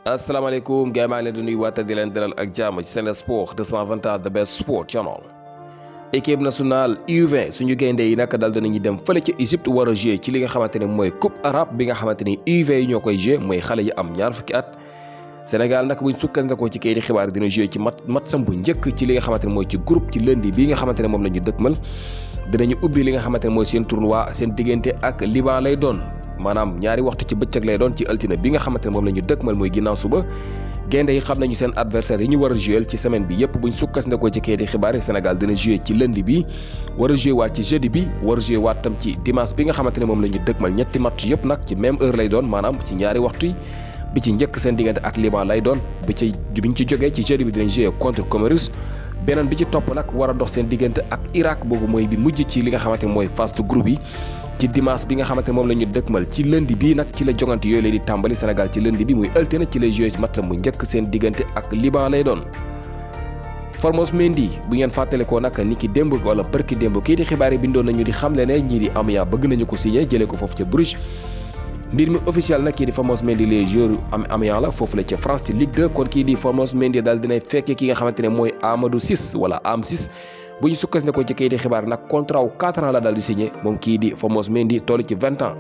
asalaamaaleykum gars yi maa ngi leen di nuyuwaat di leen dalal ak jàmm ci Sen Sport 221 the best sport channel. équipe nationale U20 suñu gaynde yi nag daal dinañu dem fële ca Égypte war a jouer ci li nga xamante ne mooy coupe arabe bi nga xamante ni U20 yi ñoo koy jouer mooy xale yi am ñaar fukki at. Sénégal nag buñ sukkandikoo ci kayiti xibaar dina jouer ci matcham bu njëkk ci li nga xamante ne mooy ci groupe ci lundi bii nga xamante ne moom la ñu dëkkmal dinañu ubbi li nga xamante ne mooy seen tournoi seen diggante ak Liban lay doon. maanaam ñaari waxtu ci bëccëg lay doon ci altine bi nga xamante ne moom la ñu dëkkmal mooy ginnaaw suba gaynde yi xam nañu seen adversaire yi ñu war a jouer ci semaine bi yëpp buñ sukkandikoo ci kayiti xibaar yi Sénégal dina jouer ci lundi bi war a jouer waat ci jeudi bi war a jouer waat tam ci dimanche bi nga xamante ne moom la ñu dëkkmal ñetti match yëpp nag ci même heure lay doon maanaam ci ñaari waxtu yi bi ci njëkk seen diggante ak Liban lay doon biñ ci jógee ci jeudi bi dinañ jouer contre Comoros beneen bi ci topp nag war a dox seen diggante ak Irak boobu mooy bi mujj ci li nga xamante ne mooy phase de groupe yi ci dimanche bi nga xamante ne moom la ñu dëkkmal ci lundi bii nag ci la jongante yooyu lay di tàmbali Sénégal ci lundi bi muy altine ci lay joué match mu njëkk seen diggante ak Liban lay doon. Formose Mendy bu ngeen fàttalikoo nag ni ki démb wala bërki démb kii di xibaar yi bindoon nañu di xamle ne ñii di Amiens bëgg nañu ko signé jëlee ko foofu ca Bruges. mbir mi officiel nag kii di Formose Mendy les joueurs Amiens la foofu la ca France ci Ligue 2 kon kii di Formose Mendy daal dinay fekkee ki nga xamante ne mooy Amadou Ciss wala Am Ciss bu ñu sukkandikoo ci kayiti xibaar nag contrat wu 4 ans la daal di signé moom kii di Formose Mendy toll ci 20 ans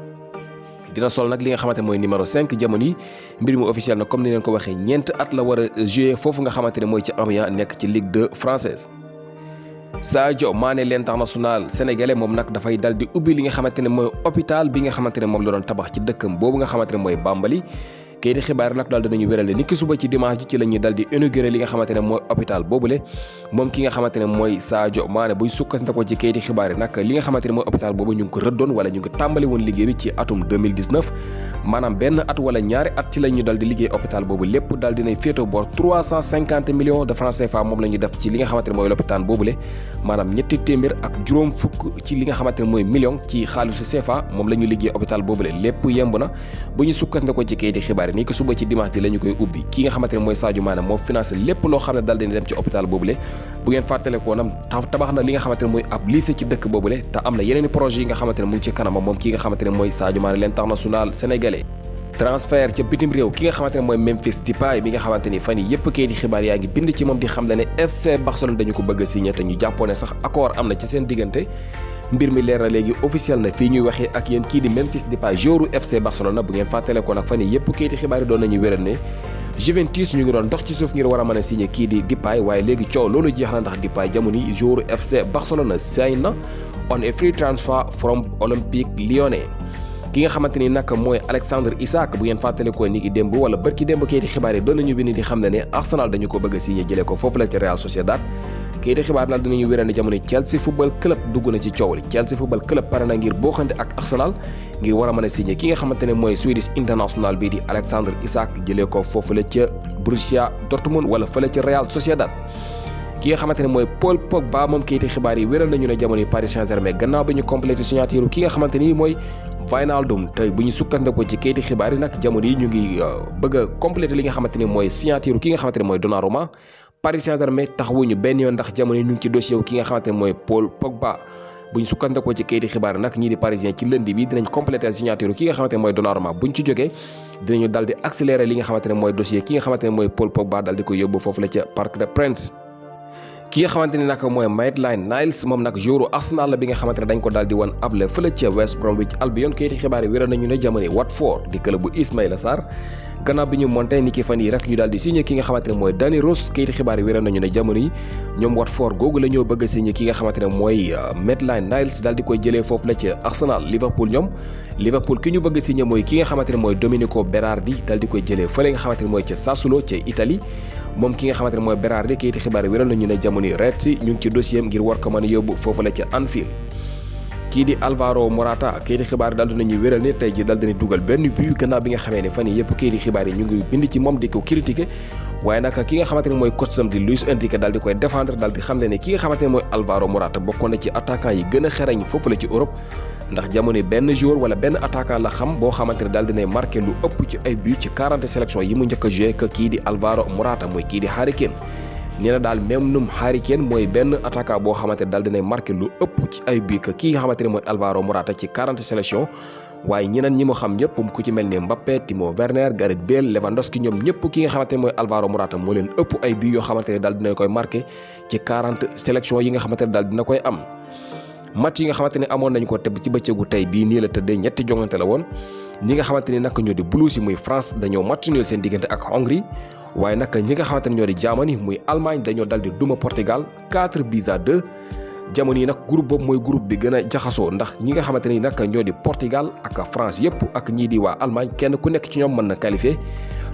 dina sol nag li nga xamante ne mooy numéro 5 jamono yi mbir mi officiel nag comme ni leen ko waxee ñeent at la war a jouer foofu nga xamante ne mooy ci Amiens nekk ci Ligue 2 française. Sadio Mané l'international sénégalais moom nag dafay dal di ubbi li nga xamante ne mooy hôpital bi nga xamante ne moom la doon tabax ci dëkkam boobu nga xamante ne mooy Bambali kayiti xibaar nag daal dinañu wérale ni ki suba ci dimanche ji ci la ñuy dal di inauguré li nga xamante ne mooy hôpital boobule moom ki nga xamante ne mooy Sadio Mané buy sukkandikoo ci kayiti xibaar yi nag li nga xamante ne mooy hôpital boobu ñu ngi ko rëddoon wala ñu ngi tàmbali woon liggéey bi ci atum 2019 maanaam benn at wala ñaari at ci la ñu dal di liggéey hôpital boobu lépp daal dinay féetoo boor 350 millions de francs CFA moom la ñu def ci li nga xamante ne mooy l'hôpital boobule maanaam ñetti téeméer ak juróom fukk ci li nga xamante ne mooy million ci xaalisu CFA moom la ñu liggéey hôpital boobule lépp yemb na bu ñu sukkandikoo ci kayiti xibaar ni ko suba ci dimanche di la ñu koy ubbi ki nga xamante ne mooy Sadio Mané moo financé lépp loo xam ne daal dina dem ci hôpital boobule bu ngeen fàttalikoo nam tabax na li nga xamante ne mooy ab lycée ci dëkk boobule te am na yeneen i projet yi nga xamante ne mu ngi ci kanamam moom ki nga xamante ne mooy Sadio Mané l'international sénégalais. transfert ca bitim réew ki nga xamante ne mooy Memphis Depay bi nga xamante ni fan yi yëpp kayiti xibaar yaa ngi bind ci moom di xam le ne FC Barcelone dañu ko bëgg a signé te ñu jàppoon ne sax accord am na ci seen diggante mbir mi leer na léegi officiel na fii ñuy waxee ak yéen kii di Memphis Depay joueur FC Barcelone bu ngeen fàttale ko nag fan yi yëpp kayiti xibaar yi doon nañu wéral ne Juventus ñu ngi doon dox ci suuf ngir war a mën a signé kii di Depay waaye léegi coow loolu jeex na ndax Depay jamono yi joueur FC Barcelone sign na on a free transfer from Olympique Lyonnais ki nga xamante ni nag mooy Alexandre Isak bu ngeen fàttalikoo ni ki démb wala bërki démb kayiti xibaar yi doon nañu bind di xam ne Arsenal dañu ko bëgg a signé jëlee ko foofu la ci Real Sociedad kayiti xibaar nag dinañu wéral ne jamono Chelsea football club dugg na ci coow li Chelsea football club pare na ngir booxante ak Arsenal ngir war a mën a signé ki nga xamante ne mooy Swedish international bii di Alexandre Isak jëlee ko foofu la ca Borussia Dortmund wala fële ca Real Sociedad ki nga xamante ne mooy Paul Pogba moom kayiti xibaar yi wéral nañu ne jamono Paris Saint-Germain gannaaw bi ñu complété signature ki nga xamante ni mooy Wijnaldum te bu ñu sukkandikoo ci kayiti xibaar yi nag jamono yi ñu ngi bëgg a complété li nga xamante ni mooy signature ki nga xamante ne mooy Donnarumma Paris Saint-Germain taxawuñu benn yoon ndax jamono yi ñu ngi ci dossier wu ki nga xamante ne mooy Paul Pogba bu ñu sukkandikoo ci kayiti xibaar yi nag ñii di parisien ci lundi bi dinañ complété signature ki nga xamante ne mooy Donnarumma buñ ci jógee dinañu dal di accélérer li nga xamante ne mooy dossier ki nga xamante ne mooy Paul Pogba dal di ko yóbbu foofu la ca Parc des Princes ki nga xamante ni nag mooy Maitland-Niles moom nag joueur Arsenal la bi nga xamante ne dañ ko daal di wan able fële ca West Bromwich Albion kayiti xibaar yi wéral nañu ne jamono Watford di club bu Ismaïla Sarr gannaaw bi ñu monté ni ki fan yi rek ñu daal di signé ki nga xamante ne mooy Danny Rose kayiti xibaar yi wéral nañu ne jamono yi ñoom Watford googu la ñoo bëgg a signé ki nga xamante ne mooy Maitland-Niles daal di koy jëlee foofu la ca Arsenal Liverpool ki ñu bëgg a signé mooy ki nga xamante ne mooy Domenico Berardi daal di koy jëlee fële nga xamante ne mooy ca Sassuolo ca Italie moom ki nga xamante ne mooy Berardi kayiti xibaar yi wéral nañu ne jamono yi Reds ñu ngi ci dossier ngir war ko mën a yóbbu foofu la ca Anfield kii di Alvaro Morata kayiti xibaar yi daal dinañu wéral ne tey ji daal dina dugal benn but gannaaw bi nga xamee ne fan yi yëpp kayiti xibaar yi ñu ngi bind ci moom di ko critiquer waaye nag ki nga xamante ne mooy coach sam di Luis Enrique daal di koy défendre daal di xam ne ki nga xamante ne mooy Alvaro Morata bokkoon na ci attaquant yi gën a xereñ foofu la ci Europe ndax jamono benn joueur wala benn attaquant la xam boo xamante ne daal dinay marqué lu ëpp ci ay but ci 40 sélection yi mu njëkk a joué que kii di Alvaro Morata mooy kii di Harry Kane nee na daal même num Harry Kane mooy benn attaquant boo xamante ne daal dinay marqué lu ëpp ci ay but que kii nga xamante ne mooy Alvaro Morata ci 40 sélection waaye ñeneen ñi mu xam ñëpp ku ci mel ni Mbappé, Timo Werner, Gareth Bale, Lewandowski ñoom ñëpp ki nga xamante ne mooy Alvaro Morata moo leen ëpp ay buts yoo xamante ne daal dina koy marqué ci 40 sélection yi nga xamante ne daal dina koy am. match yi nga xamante ne amoon nañ ko te ci bëccëgu tey bii nii la tëddee ñetti jongante la woon ñi nga xamante ni nag ñoo di Blues yi muy France dañoo match nul seen diggante ak Hongrie waaye nag ñi nga xamante ne ñoo di Germany muy Allemagne dañoo dal di duma Portugal 4-2. jamono yi nag groupe boobu mooy groupe bi gën a jaxasoo ndax ñi nga xamante ni nag ñoo di Portugal ak France yëpp ak ñii di waa Allemagne kenn ku nekk ci ñoom mën na qualifié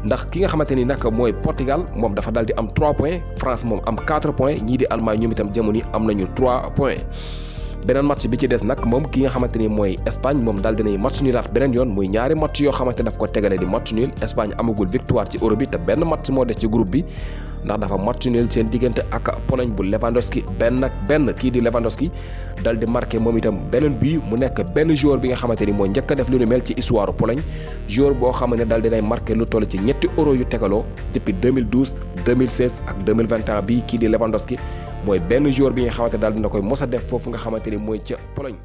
ndax ki nga xamante ni nag mooy Portugal moom dafa dal di am 3 points France moom am 4 points ñii di Allemagne ñoom itam jamono yi am nañu 3 points. beneen match bi ci des nag moom ki nga xamante ni mooy Espagne moom daal dinay match nulaat beneen yoon muy ñaari match yoo xamante daf ko tegale di match nul Espagne amagul victoire ci Euro bi te benn match moo des ci groupe bi ndax dafa match nul seen diggante ak Pologne bu Lewandowski benn kii di Lewandowski dal di marqué moom itam beneen but mu nekk benn joueur bi nga xamante ni mooy njëkk a def lu nu mel ci histoire Pologne joueur boo xam ne daal dinay marqué lu toll ci ñetti Euro yu tegaloo depuis 2012 2016 ak 2021 bii kii di Lewandowski mooy benn joueur bi nga xamante daal dina koy mos a def foofu nga xamante ni mooy ca Pologne.